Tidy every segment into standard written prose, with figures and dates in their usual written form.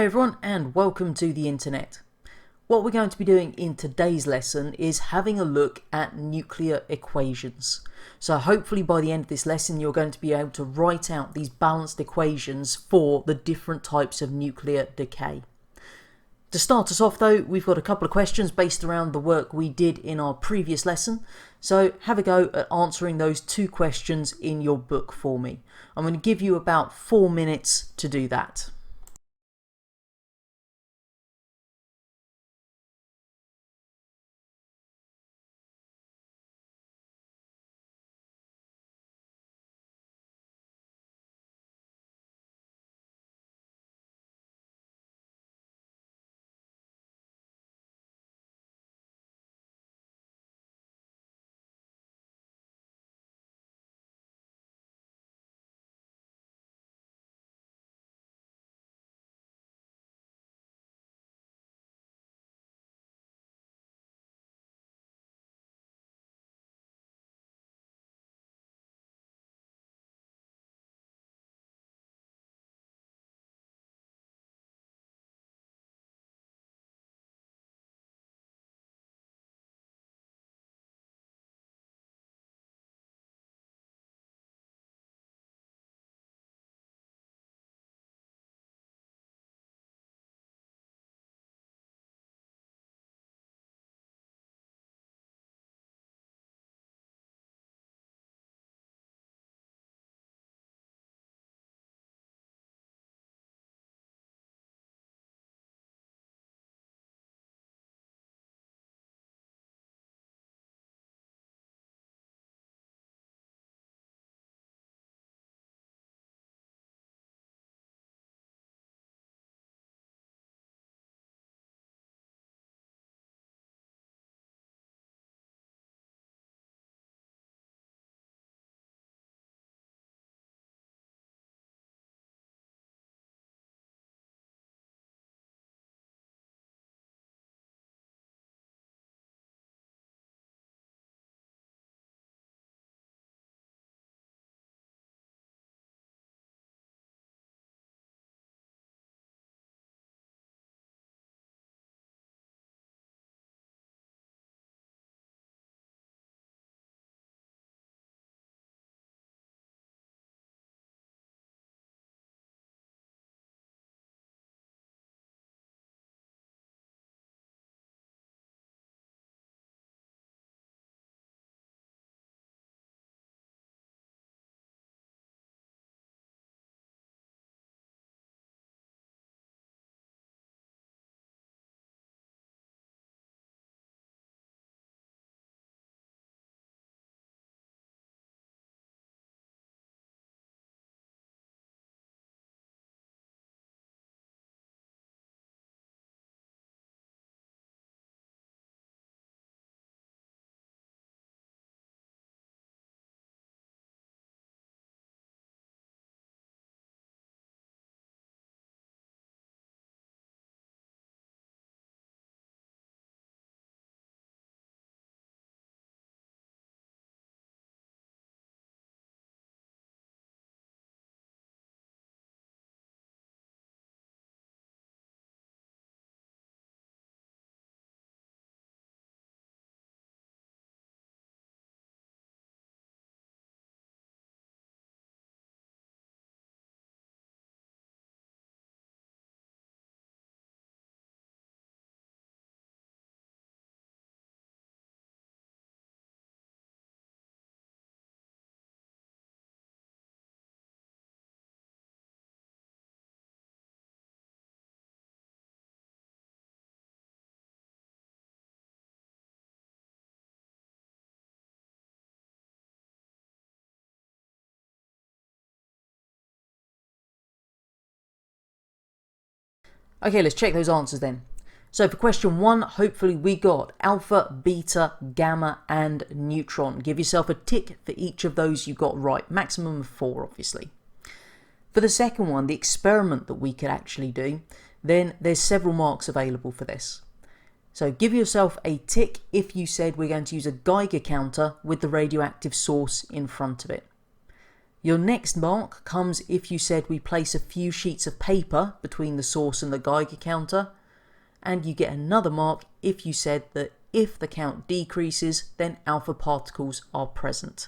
Hi everyone and welcome to the internet. What we're going to be doing in today's lesson is having a look at nuclear equations. So hopefully by the end of this lesson you're going to be able to write out these balanced equations for the different types of nuclear decay. To start us off though, we've got a couple of questions based around the work we did in our previous lesson. So have a go at answering those two questions in your book for me. I'm going to give you about 4 minutes to do that. Okay, let's check those answers then. So for question 1, hopefully we got alpha, beta, gamma and neutron. Give yourself a tick for each of those you got right, maximum of 4 obviously. For the second one, the experiment that we could actually do, then there's several marks available for this. So give yourself a tick if you said we're going to use a Geiger counter with the radioactive source in front of it. Your next mark comes if you said we place a few sheets of paper between the source and the Geiger counter, and you get another mark if you said that if the count decreases, then alpha particles are present.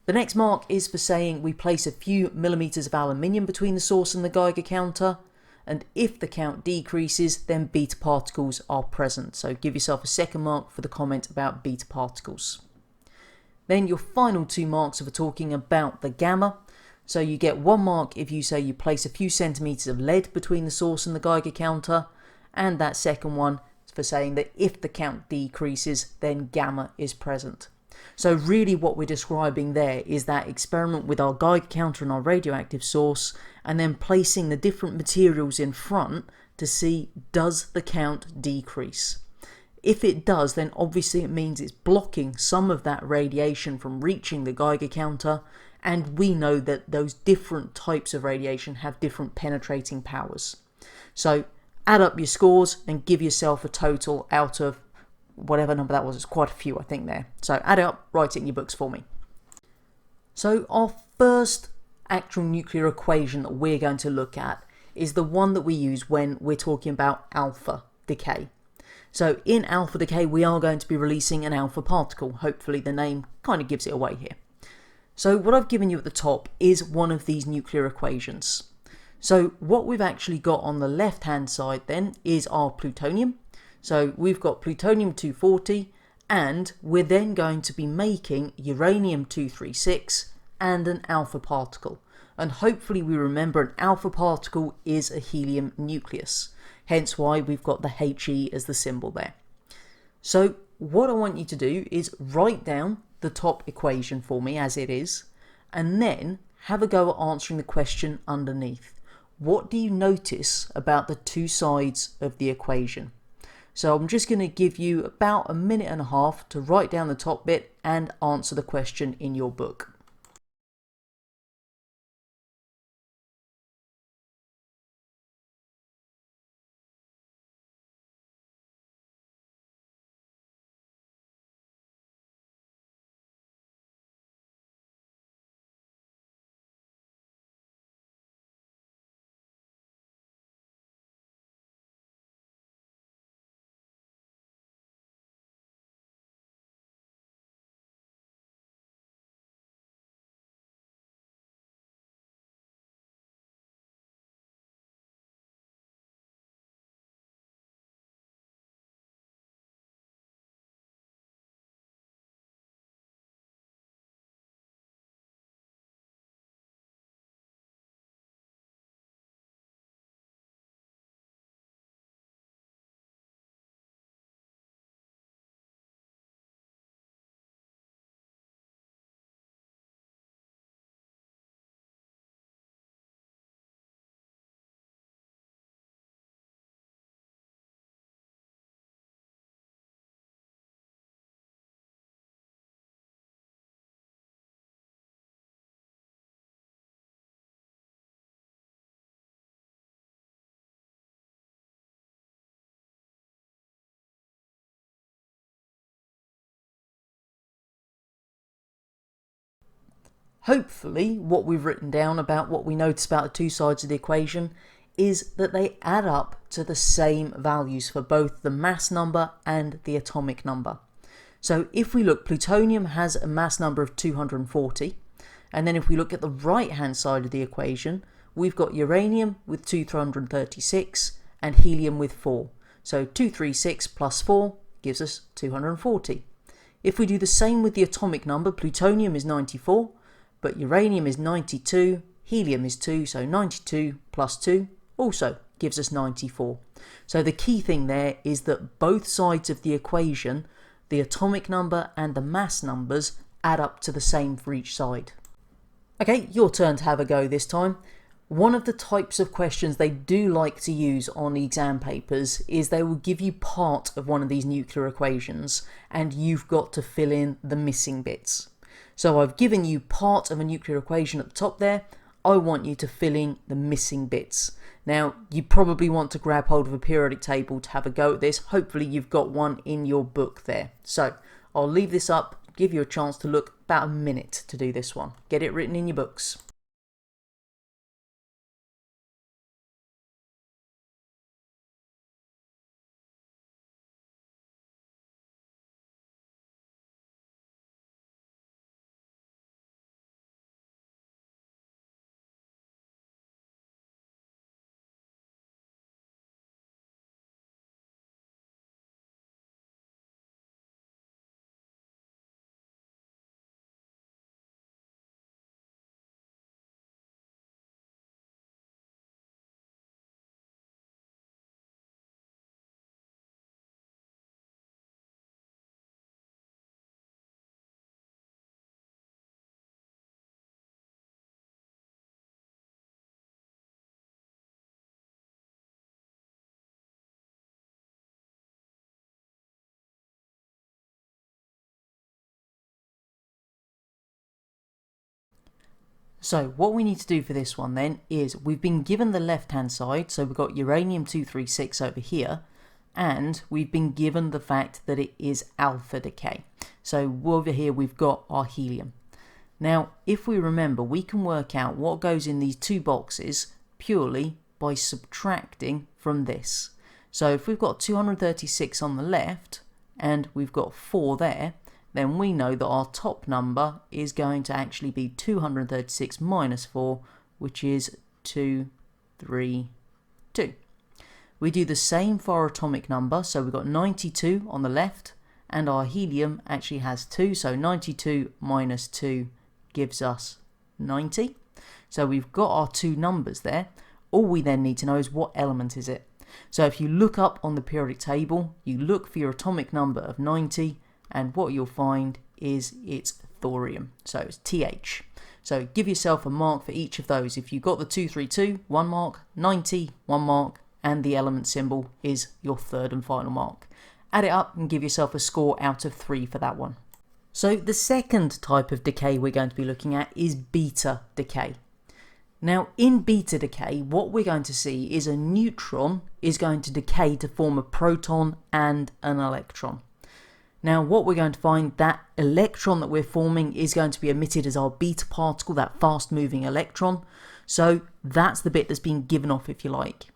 The next mark is for saying we place a few millimeters of aluminium between the source and the Geiger counter, and if the count decreases, then beta particles are present. So give yourself a second mark for the comment about beta particles. Then your final 2 marks are for talking about the gamma. So you get 1 mark if you say you place a few centimeters of lead between the source and the Geiger counter, and that second one is for saying that if the count decreases, then gamma is present. So really what we're describing there is that experiment with our Geiger counter and our radioactive source, and then placing the different materials in front to see, does the count decrease? If it does, then obviously it means it's blocking some of that radiation from reaching the Geiger counter, and we know that those different types of radiation have different penetrating powers. So add up your scores and give yourself a total out of whatever number that was. It's quite a few, I think, there. So add it up, write it in your books for me. So our first actual nuclear equation that we're going to look at is the one that we use when we're talking about alpha decay. So in alpha decay, we are going to be releasing an alpha particle. Hopefully the name kind of gives it away here. So what I've given you at the top is one of these nuclear equations. So what we've actually got on the left hand side then is our plutonium. So we've got plutonium-240, and we're then going to be making uranium-236 and an alpha particle. And hopefully we remember an alpha particle is a helium nucleus. Hence why we've got the He as the symbol there. So what I want you to do is write down the top equation for me as it is, and then have a go at answering the question underneath. What do you notice about the 2 sides of the equation? So I'm just going to give you about a minute and a half to write down the top bit and answer the question in your book. Hopefully what we've written down about what we notice about the 2 sides of the equation is that they add up to the same values for both the mass number and the atomic number. So if we look, plutonium has a mass number of 240, and then if we look at the right hand side of the equation, we've got uranium with 236 and helium with 4. So 236 plus 4 gives us 240. If we do the same with the atomic number, plutonium is 94, but uranium is 92, helium is 2, so 92 plus 2 also gives us 94. So the key thing there is that both sides of the equation, the atomic number and the mass numbers, add up to the same for each side. Okay, your turn to have a go this time. One of the types of questions they do like to use on exam papers is they will give you part of one of these nuclear equations and you've got to fill in the missing bits. So I've given you part of a nuclear equation at the top there. I want you to fill in the missing bits. Now, you probably want to grab hold of a periodic table to have a go at this. Hopefully you've got one in your book there. So I'll leave this up give you a chance to look about a minute to do this one. Get it written in your books. So what we need to do for this one then is we've been given the left hand side, so we've got uranium-236 over here, and we've been given the fact that it is alpha decay. So over here we've got our helium. Now if we remember, we can work out what goes in these two boxes purely by subtracting from this. So if we've got 236 on the left and we've got 4 there, then we know that our top number is going to actually be 236 minus 4, which is 232. We do the same for our atomic number, so we've got 92 on the left, and our helium actually has 2, so 92 minus 2 gives us 90. So we've got our two numbers there. All we then need to know is what element is it. So if you look up on the periodic table, you look for your atomic number of 90, and what you'll find is it's thorium, so it's TH. So give yourself a mark for each of those. If you got the 232, 1 mark, 90, 1 mark, and the element symbol is your third and final mark. Add it up and give yourself a score out of 3 for that one. So the second type of decay we're going to be looking at is beta decay. Now in beta decay, what we're going to see is a neutron is going to decay to form a proton and an electron. Now what we're going to find, that electron that we're forming is going to be emitted as our beta particle, that fast moving electron. So that's the bit that's been given off, if you like.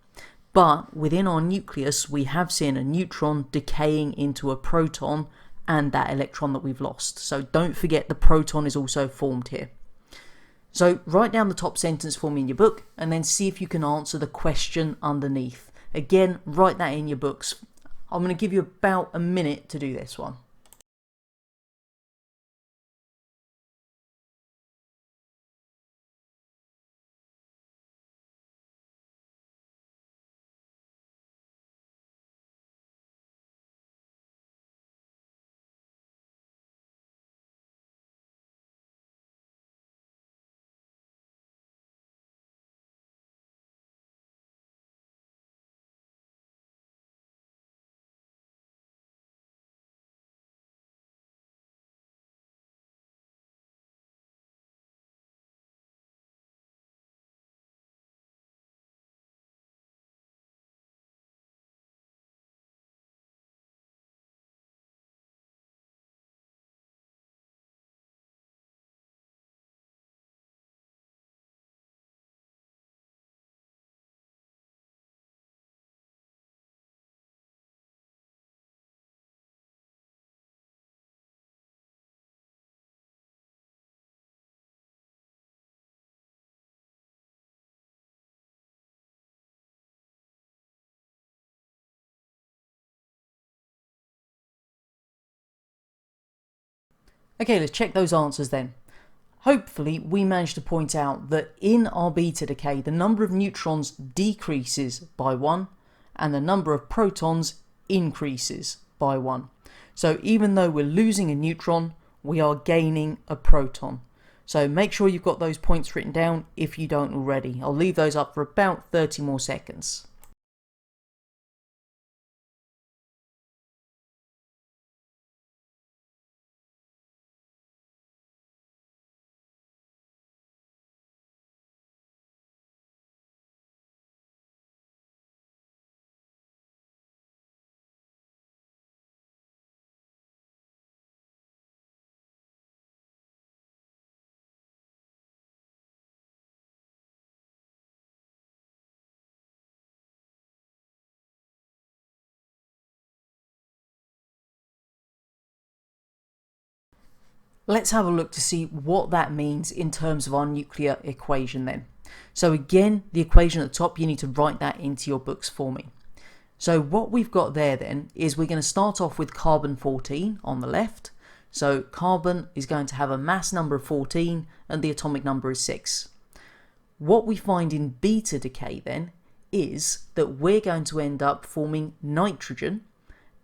But within our nucleus we have seen a neutron decaying into a proton and that electron that we've lost. So don't forget the proton is also formed here. So write down the top sentence for me in your book and then see if you can answer the question underneath. Again, write that in your books. I'm going to give you about a minute to do this one. Okay, let's check those answers then. Hopefully we managed to point out that in our beta decay the number of neutrons decreases by 1 and the number of protons increases by 1. So even though we're losing a neutron, we are gaining a proton. So make sure you've got those points written down if you don't already. I'll leave those up for about 30 more seconds. Let's have a look to see what that means in terms of our nuclear equation then. So again, the equation at the top, you need to write that into your books for me. So what we've got there then is we're going to start off with carbon 14 on the left. So carbon is going to have a mass number of 14 and the atomic number is 6. What we find in beta decay then is that we're going to end up forming nitrogen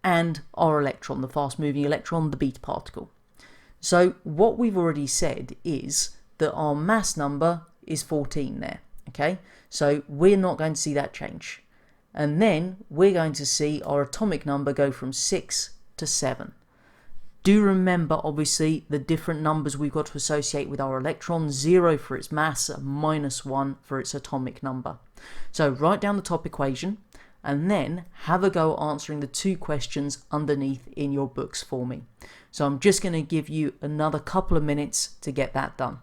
and our electron, the fast moving electron, the beta particle. So what we've already said is that our mass number is 14 there, okay? So we're not going to see that change. And then we're going to see our atomic number go from 6 to 7. Do remember, obviously, the different numbers we've got to associate with our electron: 0 for its mass, -1 for its atomic number. So write down the top equation and then have a go answering the 2 questions underneath in your books for me. So I'm just going to give you another couple of minutes to get that done.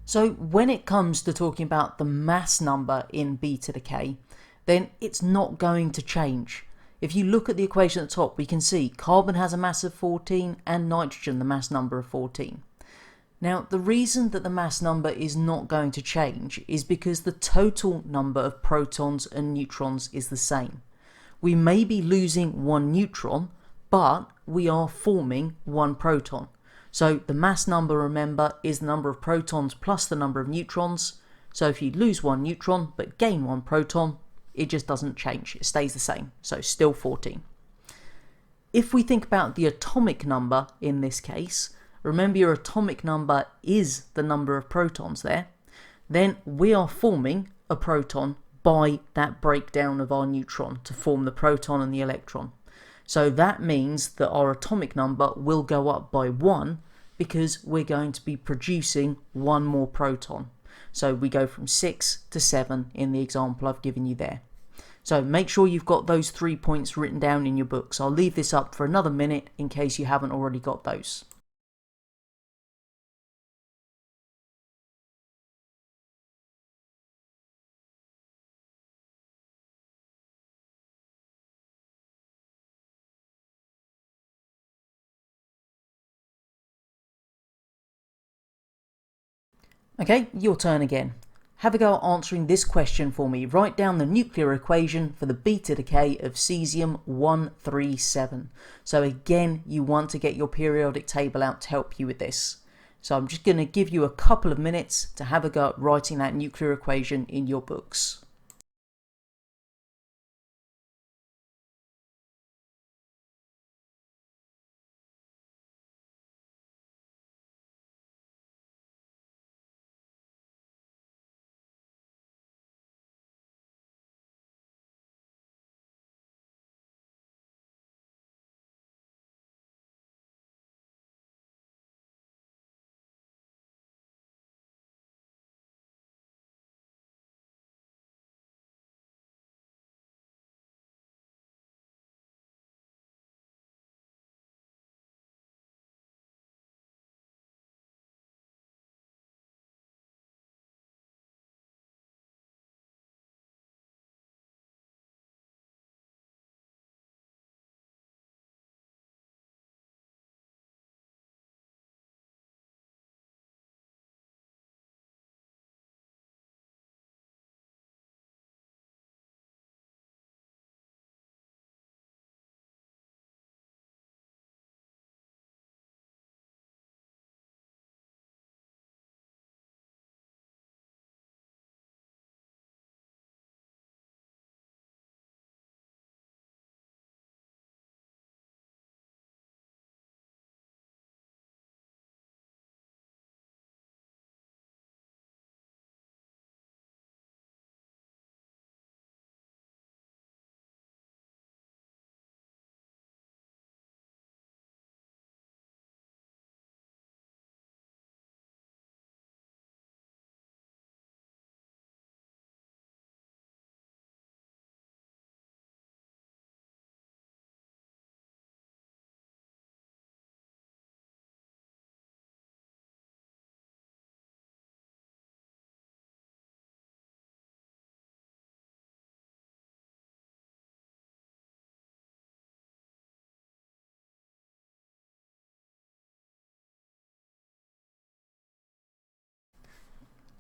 So when it comes to talking about the mass number in beta decay, then it's not going to change. If you look at the equation at the top, we can see carbon has a mass of 14 and nitrogen the mass number of 14. Now, the reason that the mass number is not going to change is because the total number of protons and neutrons is the same. We may be losing one neutron, but we are forming one proton. So the mass number, remember, is the number of protons plus the number of neutrons. So if you lose one neutron but gain one proton, it just doesn't change. It stays the same. So still 14. If we think about the atomic number in this case, remember your atomic number is the number of protons there, then we are forming a proton by that breakdown of our neutron to form the proton and the electron. So that means that our atomic number will go up by 1 because we're going to be producing one more proton. So we go from 6 to 7 in the example I've given you there. So make sure you've got those 3 points written down in your books. I'll leave this up for another minute in case you haven't already got those. Okay, your turn again. Have a go at answering this question for me. Write down the nuclear equation for the beta decay of cesium 137. So again, you want to get your periodic table out to help you with this. So I'm just going to give you a couple of minutes to have a go at writing that nuclear equation in your books.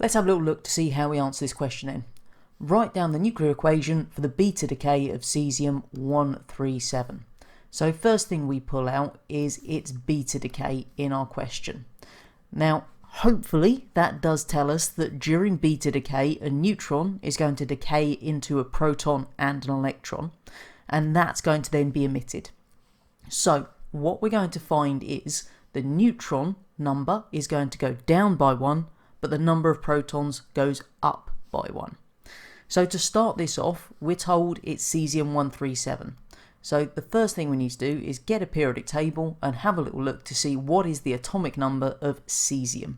Let's have a little look to see how we answer this question then. Write down the nuclear equation for the beta decay of cesium-137. So first thing we pull out is its beta decay in our question. Now hopefully that does tell us that during beta decay a neutron is going to decay into a proton and an electron, and that's going to then be emitted. So what we're going to find is the neutron number is going to go down by 1, but the number of protons goes up by 1. So to start this off, we're told it's cesium-137. So the first thing we need to do is get a periodic table and have a little look to see what is the atomic number of cesium.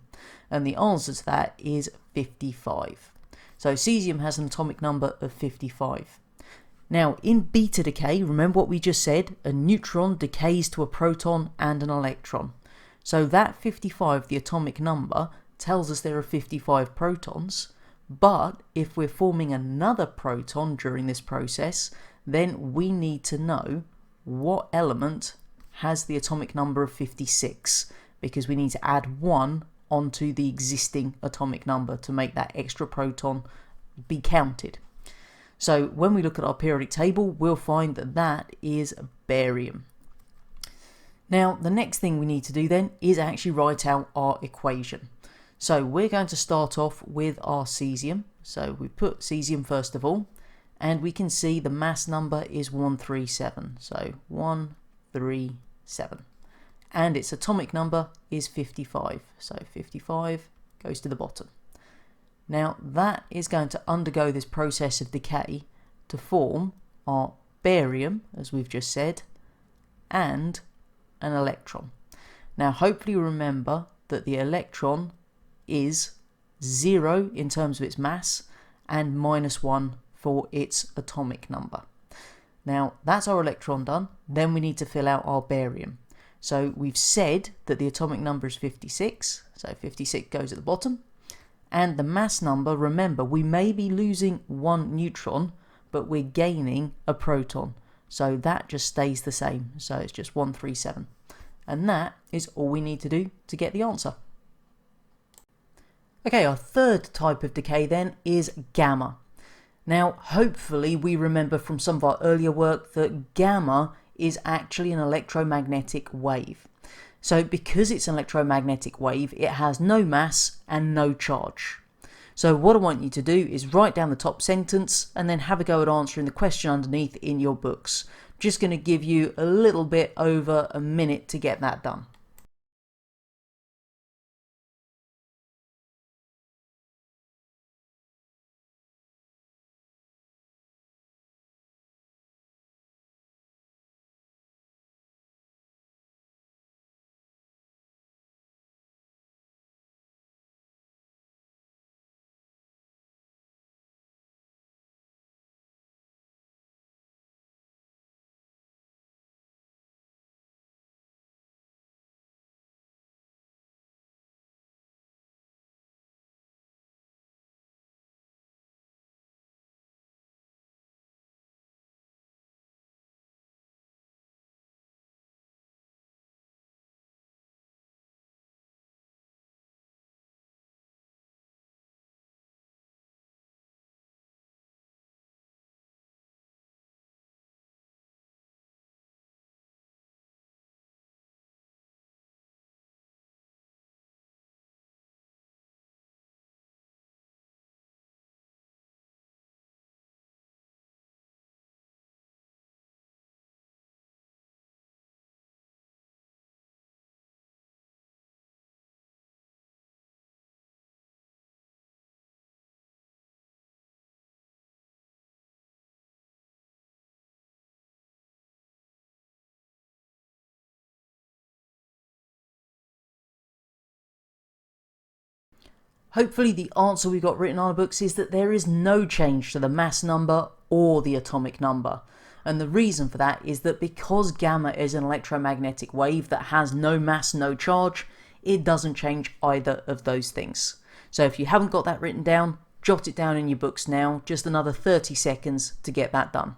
And the answer to that is 55. So cesium has an atomic number of 55. Now in beta decay, remember what we just said, a neutron decays to a proton and an electron. So that 55, the atomic number, tells us there are 55 protons, but if we're forming another proton during this process, then we need to know what element has the atomic number of 56, because we need to add 1 onto the existing atomic number to make that extra proton be counted. So when we look at our periodic table, we'll find that that is barium. Now the next thing we need to do then is actually write out our equation. So we're going to start off with our cesium. So we put cesium first of all, and we can see the mass number is 137. So 137. And its atomic number is 55. So 55 goes to the bottom. Now that is going to undergo this process of decay to form our barium, as we've just said, and an electron. Now hopefully you remember that the electron is 0 in terms of its mass and -1 for its atomic number. Now that's our electron done. Then we need to fill out our barium. So we've said that the atomic number is 56, so 56 goes at the bottom. And the mass number, remember, we may be losing 1 neutron, but we're gaining a proton. So that just stays the same. So it's just 137. And that is all we need to do to get the answer. Okay, our third type of decay then is gamma. Now, hopefully we remember from some of our earlier work that gamma is actually an electromagnetic wave. So because it's an electromagnetic wave, it has no mass and no charge. So what I want you to do is write down the top sentence and then have a go at answering the question underneath in your books. Just going to give you a little bit over a minute to get that done. Hopefully the answer we got written on our books is that there is no change to the mass number or the atomic number. And the reason for that is that because gamma is an electromagnetic wave that has no mass, no charge, it doesn't change either of those things. So if you haven't got that written down, jot it down in your books now, just another 30 seconds to get that done.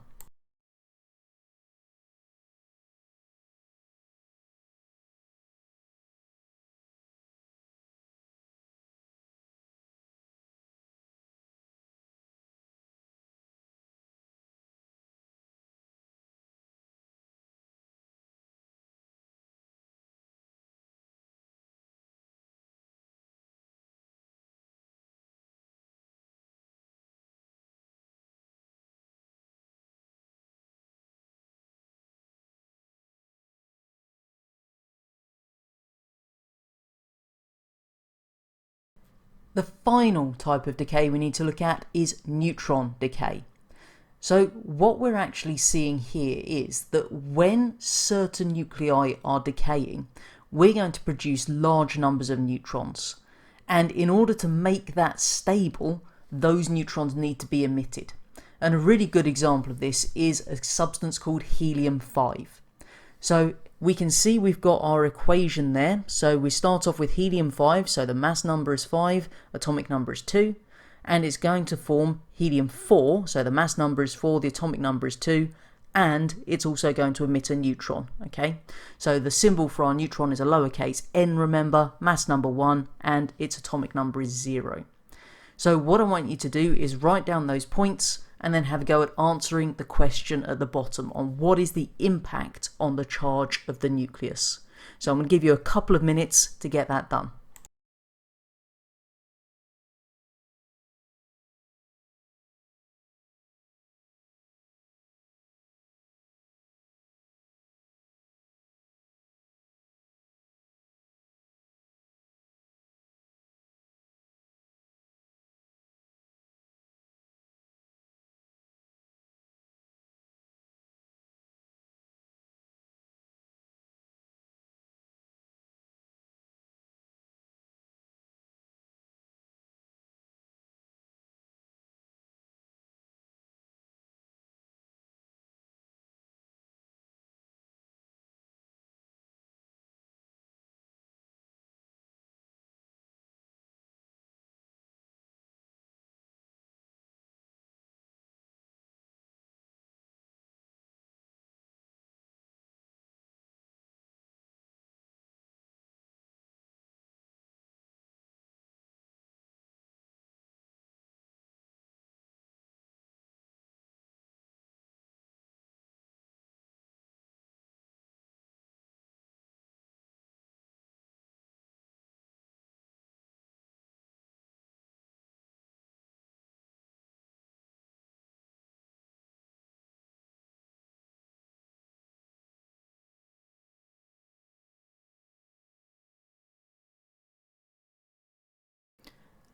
The final type of decay we need to look at is neutron decay. So what we're actually seeing here is that when certain nuclei are decaying, we're going to produce large numbers of neutrons. And in order to make that stable, those neutrons need to be emitted. And a really good example of this is a substance called helium-5. So we can see we've got our equation there. So we start off with helium-5, so the mass number is 5, atomic number is 2, and it's going to form helium-4, so the mass number is 4, the atomic number is 2, and it's also going to emit a neutron, okay? So the symbol for our neutron is a lowercase n, remember, mass number 1, and its atomic number is 0. So what I want you to do is write down those points and then have a go at answering the question at the bottom on what is the impact on the charge of the nucleus. So I'm going to give you a couple of minutes to get that done.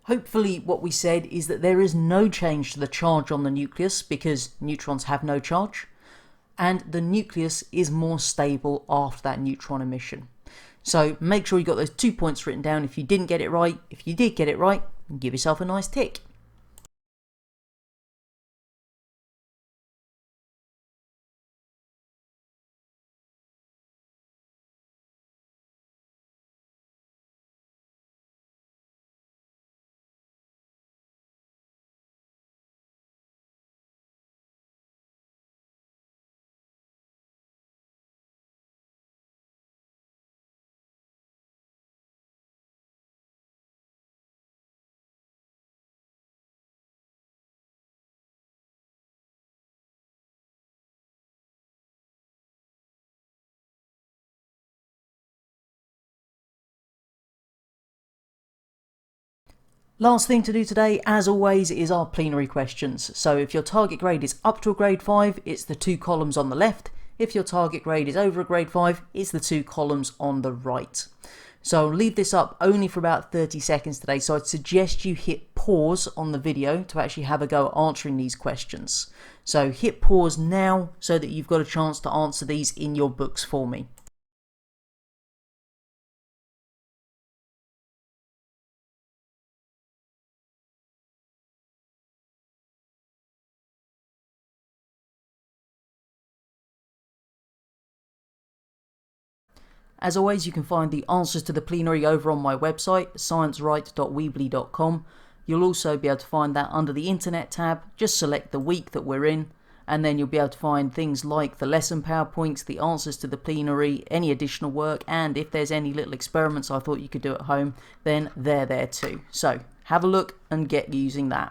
Hopefully what we said is that there is no change to the charge on the nucleus because neutrons have no charge, and the nucleus is more stable after that neutron emission. So make sure you got those 2 points written down if you didn't get it right. If you did get it right, give yourself a nice tick. Last thing to do today, as always, is our plenary questions. So if your target grade is up to a grade 5, it's the 2 columns on the left. If your target grade is over a grade 5, it's the 2 columns on the right. So I'll leave this up only for about 30 seconds today, so I'd suggest you hit pause on the video to actually have a go at answering these questions. So hit pause now so that you've got a chance to answer these in your books for me. As always, you can find the answers to the plenary over on my website, sciencewright.weebly.com. You'll also be able to find that under the Internet tab. Just select the week that we're in, and then you'll be able to find things like the lesson PowerPoints, the answers to the plenary, any additional work, and if there's any little experiments I thought you could do at home, then they're there too. So have a look and get using that.